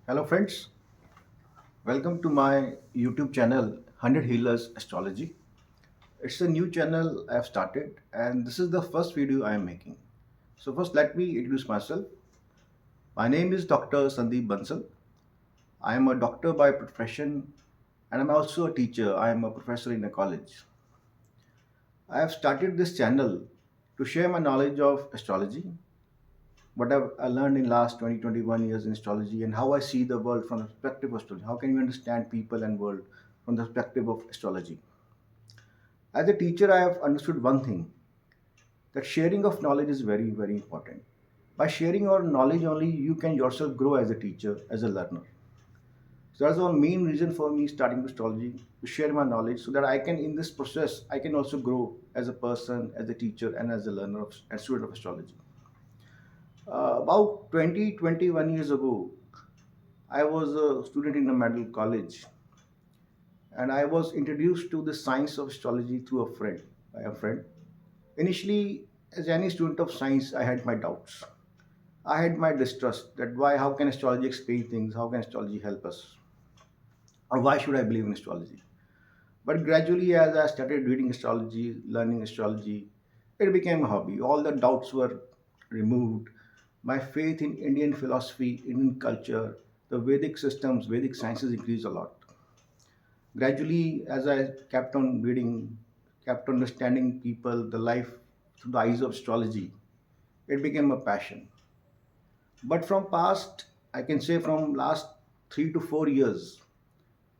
Hello, friends. Welcome to my YouTube channel, 100 Healers Astrology. It's a new channel I have started, and this is the first video I am making. So, first, let me introduce myself. My name is Dr. Sandeep Bansal. I am a doctor by profession, and I'm also a teacher. I am a professor in a college. I have started this channel to share my knowledge of astrology, what I've learned in last 20 21 years in astrology, and how I see the world from the perspective of astrology. How can we understand people and world from the perspective of astrology? As a teacher, I have understood one thing, that sharing of knowledge is very, very important. By sharing your knowledge only, you can yourself grow as a teacher, as a learner. So that's the main reason for me starting astrology, to share my knowledge so that I can, in this process, I can also grow as a person, as a teacher, and as a learner and student of astrology. About 21 years ago, I was a student in a medical college, and I was introduced to the science of astrology through a friend, by a friend. Initially, as any student of science, I had my doubts. I had my distrust that why, how can astrology explain things? How can astrology help us? Or why should I believe in astrology? But gradually, as I started reading astrology, learning astrology, it became a hobby. All the doubts were removed. My faith in Indian philosophy, Indian culture, the Vedic systems, Vedic sciences increased a lot. Gradually, as I kept on reading, kept understanding people, the life through the eyes of astrology, it became a passion. But from past, I can say from last 3 to 4 years,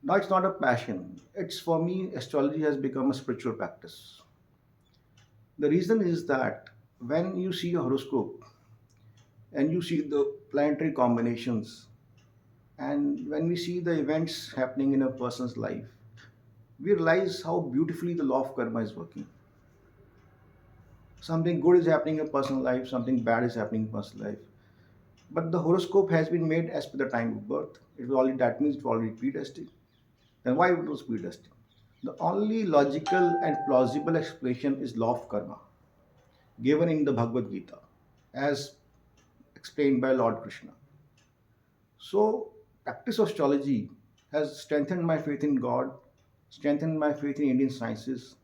now it's not a passion. It's for me, astrology has become a spiritual practice. The reason is that when you see a horoscope and you see the planetary combinations, and when we see the events happening in a person's life, we realize how beautifully the law of karma is working. Something good is happening in a personal life, something bad is happening in personal life. But the horoscope has been made as per the time of birth. It was already, that means it was already predestined. Then why it was predestined? The only logical and plausible explanation is law of karma, given in the Bhagavad Gita, as explained by Lord Krishna. So, practice of astrology has strengthened my faith in God, strengthened my faith in Indian sciences,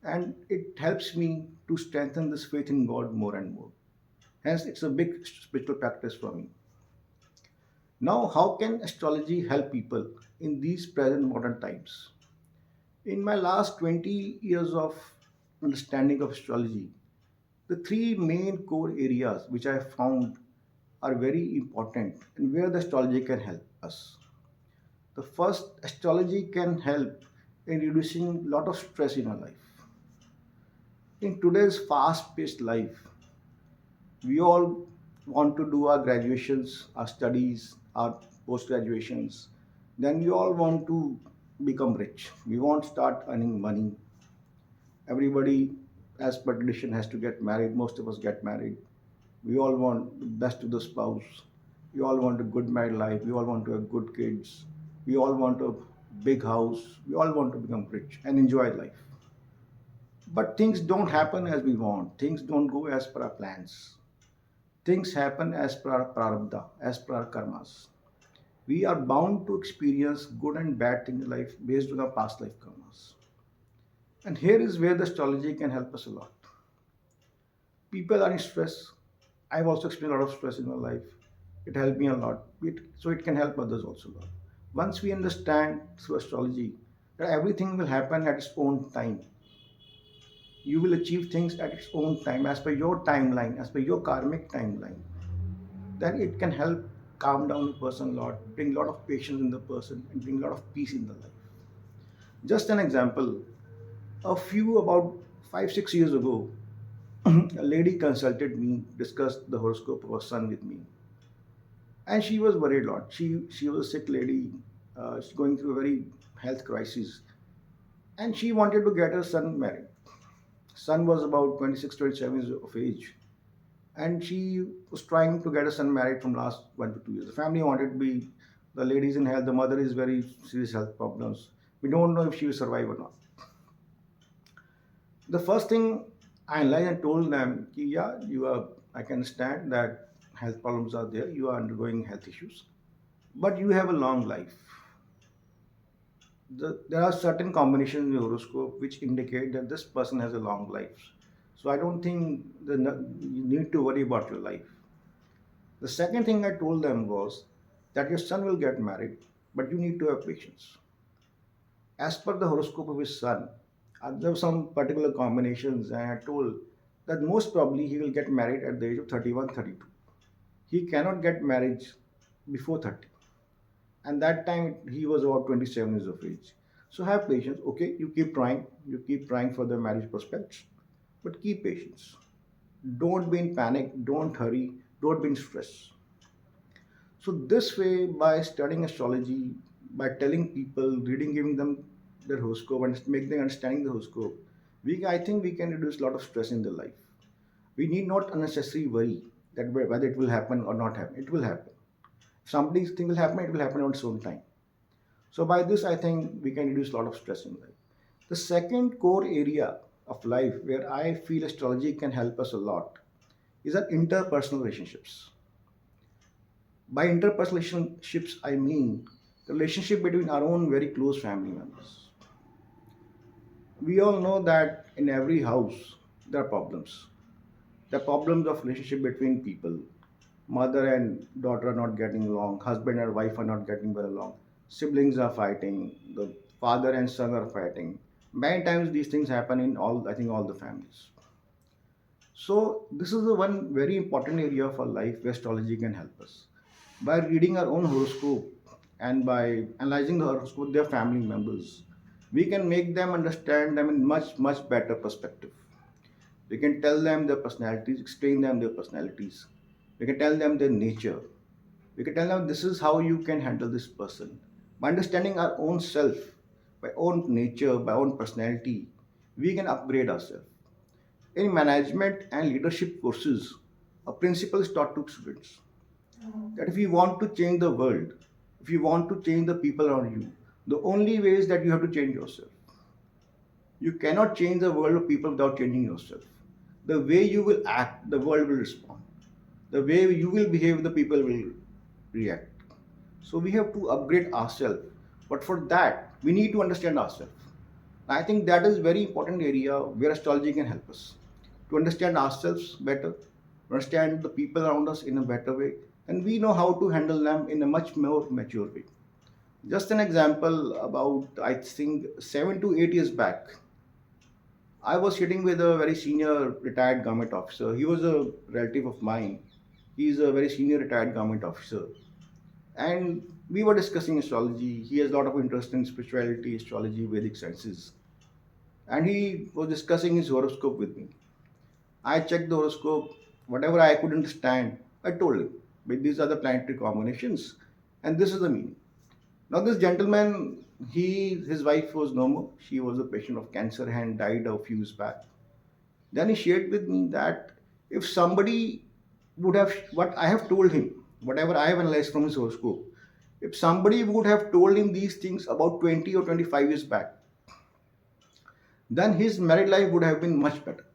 and it helps me to strengthen this faith in God more and more. Hence, it's a big spiritual practice for me. Now, how can astrology help people in these present modern times? In my last 20 years of understanding of astrology, the three main core areas which I found are very important and where the astrology can help us. The first, astrology can help in reducing a lot of stress in our life. In today's fast paced life, we all want to do our graduations, our studies, our post graduations. Then we all want to become rich. We want to start earning money. Everybody, as per tradition, has to get married. Most of us get married. We all want the best to the spouse. We all want a good married life. We all want to have good kids. We all want a big house. We all want to become rich and enjoy life. But things don't happen as we want. Things don't go as per our plans. Things happen as per our prarabdha, as per our karmas. We are bound to experience good and bad things in life based on our past life karmas. And here is where the astrology can help us a lot. People are in stress. I've also experienced a lot of stress in my life. It helped me a lot. So it can help others also a lot. Once we understand through astrology that everything will happen at its own time, you will achieve things at its own time, as per your timeline, as per your karmic timeline, then it can help calm down the person a lot, bring a lot of patience in the person, and bring a lot of peace in the life. Just an example, about 5 6 years ago, a lady consulted me, discussed the horoscope of her son with me, and she was worried a lot. She was a sick lady, she's going through a very health crisis, and she wanted to get her son married. Son was about 26 27 years of age, and she was trying to get her son married from last 1 to 2 years. The family wanted to be, the lady's in health, the mother is very serious health problems. We don't know if she will survive or not. The first thing I analyzed and told them, ki, yeah, I can understand that health problems are there, you are undergoing health issues. but you have a long life. There are certain combinations in the horoscope which indicate that this person has a long life. So I don't think you need to worry about your life. The second thing I told them was that your son will get married, but you need to have patience. As per the horoscope of his son, there were some particular combinations, and I told that most probably he will get married at the age of 31, 32. He cannot get married before 30. And that time he was about 27 years of age. So have patience. Okay, you keep trying for the marriage prospects, but keep patience. Don't be in panic, don't hurry, don't be in stress. So this way, by studying astrology, by telling people, reading, giving them their horoscope and make them understanding the horoscope, I think we can reduce a lot of stress in their life. We need not unnecessary worry that whether it will happen or not happen. It will happen. If somebody's thing will happen, it will happen on its own time. So by this, I think we can reduce a lot of stress in life. The second core area of life where I feel astrology can help us a lot is our interpersonal relationships. By interpersonal relationships, I mean the relationship between our own very close family members. We all know that in every house there are problems. There are problems of relationship between people. Mother and daughter are not getting along. Husband and wife are not getting well along. Siblings are fighting. The father and son are fighting. Many times these things happen in all, I think, all the families. So this is the one very important area of our life where astrology can help us. By reading our own horoscope and by analyzing the horoscope of their family members, we can make them understand them in much better perspective. We can tell them their personalities, explain them their personalities. We can tell them their nature. We can tell them this is how you can handle this person. By understanding our own self, by own nature, by own personality, we can upgrade ourselves. In management and leadership courses, a principle is taught to students that if you want to change the world, if you want to change the people around you, the only way is that you have to change yourself. You cannot change the world of people without changing yourself. The way you will act, the world will respond. The way you will behave, the people will react. So we have to upgrade ourselves. But for that, we need to understand ourselves. I think that is very important area where astrology can help us to understand ourselves better, to understand the people around us in a better way, and we know how to handle them in a much more mature way. Just an example about I think 7 to 8 years back, I was sitting with a very senior retired government officer. He was a relative of mine. He's a very senior retired government officer. And we were discussing astrology. He has a lot of interest in spirituality, astrology, Vedic sciences. And he was discussing his horoscope with me. I checked the horoscope, whatever I could understand, I told him. But these are the planetary combinations, and this is the meaning. Now, this gentleman, his wife was no more. She was a patient of cancer and died a few years back. Then he shared with me that if somebody would have what I have told him, whatever I have analyzed from his horoscope, if somebody would have told him these things about 20 or 25 years back, then his married life would have been much better.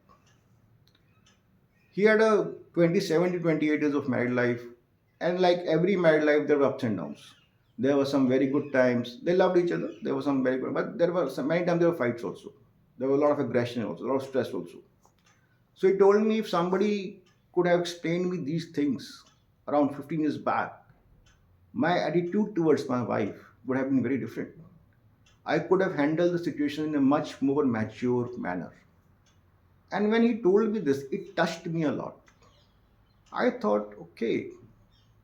He had a 27 to 28 years of married life, and like every married life, there were ups and downs. There were some very good times. They loved each other. There were some very good, but there were some, many times there were fights also. There was a lot of aggression also, a lot of stress also. So he told me if somebody could have explained me these things around 15 years back, my attitude towards my wife would have been very different. I could have handled the situation in a much more mature manner. And when he told me this, it touched me a lot. I thought, okay,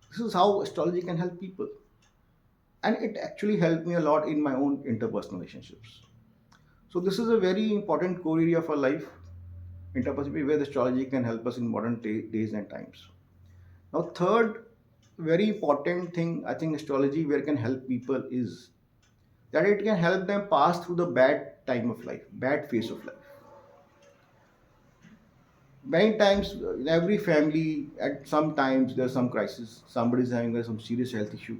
this is how astrology can help people. And it actually helped me a lot in my own interpersonal relationships. So this is a very important core area of our life, interpersonal, where the astrology can help us in modern days and times. Now, third very important thing I think astrology where it can help people is that it can help them pass through the bad time of life, bad phase of life. Many times in every family, at some times there's some crisis. Somebody's having some serious health issue.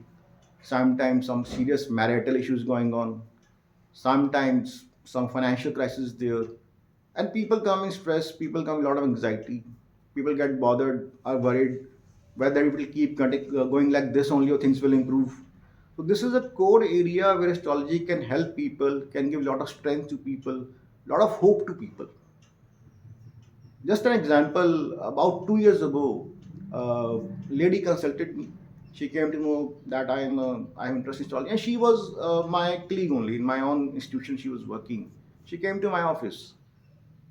Sometimes some serious marital issues going on. Sometimes some financial crisis there, and people come in stress. People come with a lot of anxiety. People get bothered, are worried. whether it will keep going like this only or things will improve. So this is a core area where astrology can help people, can give a lot of strength to people, a lot of hope to people. Just an example, about 2 years ago, a lady consulted me. She came to know that I'm interested in astrology, and she was my colleague only in my own institution. She was working. She came to my office.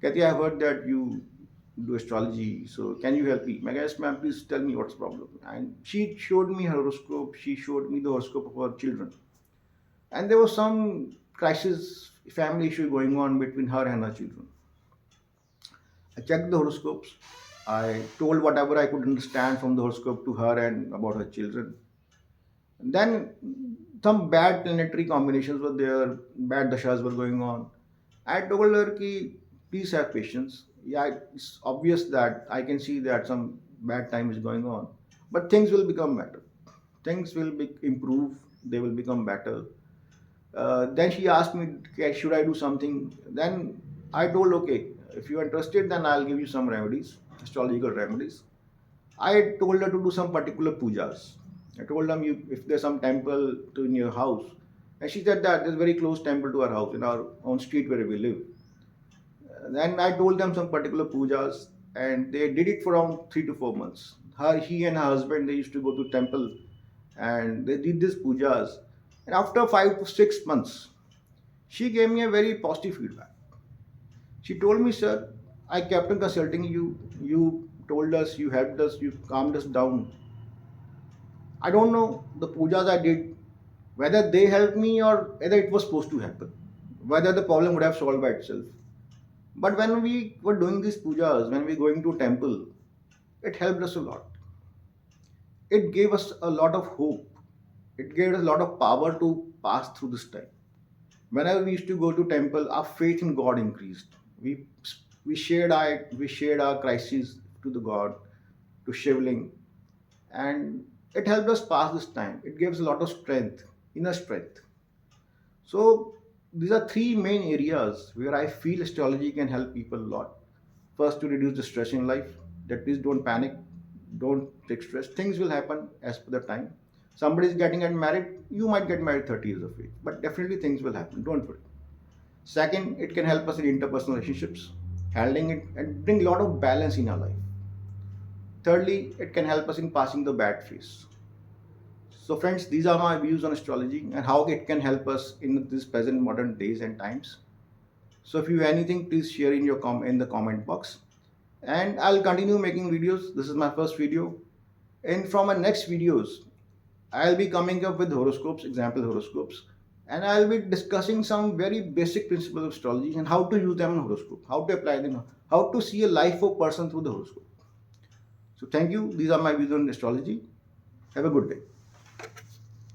Kathy, I heard that you do astrology, so can you help me? I guess, ma'am, please tell me what's the problem. And she showed me her horoscope. She showed me the horoscope of her children, and there was some crisis, family issue going on between her and her children. I checked the horoscopes. I told whatever I could understand from the horoscope to her and about her children. And then some bad planetary combinations were there, bad dashas were going on. I told her ki, please have patience. Yeah, it's obvious that I can see that some bad time is going on, but things will become better. Things will improve. They will become better. Then she asked me, "Okay, should I do something?" Then I told, okay, if you're interested, then I'll give you some remedies, astrological remedies. I told her to do some particular pujas. I told them, if there's some temple in your house, and she said that there's a very close temple to our house in our own street where we live. Then I told them some particular pujas, and they did it for around 3 to 4 months. He and her husband, they used to go to temple, and they did these pujas. And after 5 to 6 months, she gave me a very positive feedback. She told me, sir, I kept on consulting you. You told us, you helped us, you calmed us down. I don't know the pujas I did, whether they helped me or whether it was supposed to happen, whether the problem would have solved by itself. But when we were doing these pujas, when we were going to temple, it helped us a lot. It gave us a lot of hope. It gave us a lot of power to pass through this time. Whenever we used to go to temple, our faith in God increased. We shared our crises to the God, to Shivling, and it helped us pass this time. It gives a lot of strength, inner strength. So these are three main areas where I feel astrology can help people a lot. First, to reduce the stress in life. That please don't panic, don't take stress. Things will happen as per the time. Somebody is getting married, you might get married 30 years of age, but definitely things will happen. Don't worry. Second, it can help us in interpersonal relationships, handling it and bring a lot of balance in our life. Thirdly, it can help us in passing the bad phase. So, friends, these are my views on astrology and how it can help us in this present modern days and times. So, if you have anything, please share in in the comment box. And I'll continue making videos. This is my first video. And from my next videos, I'll be coming up with horoscopes, example horoscopes, and I'll be discussing some very basic principles of astrology and how to use them in horoscope, how to apply them, how to see a life of person through the horoscope. So thank you. These are my views on astrology. Have a good day.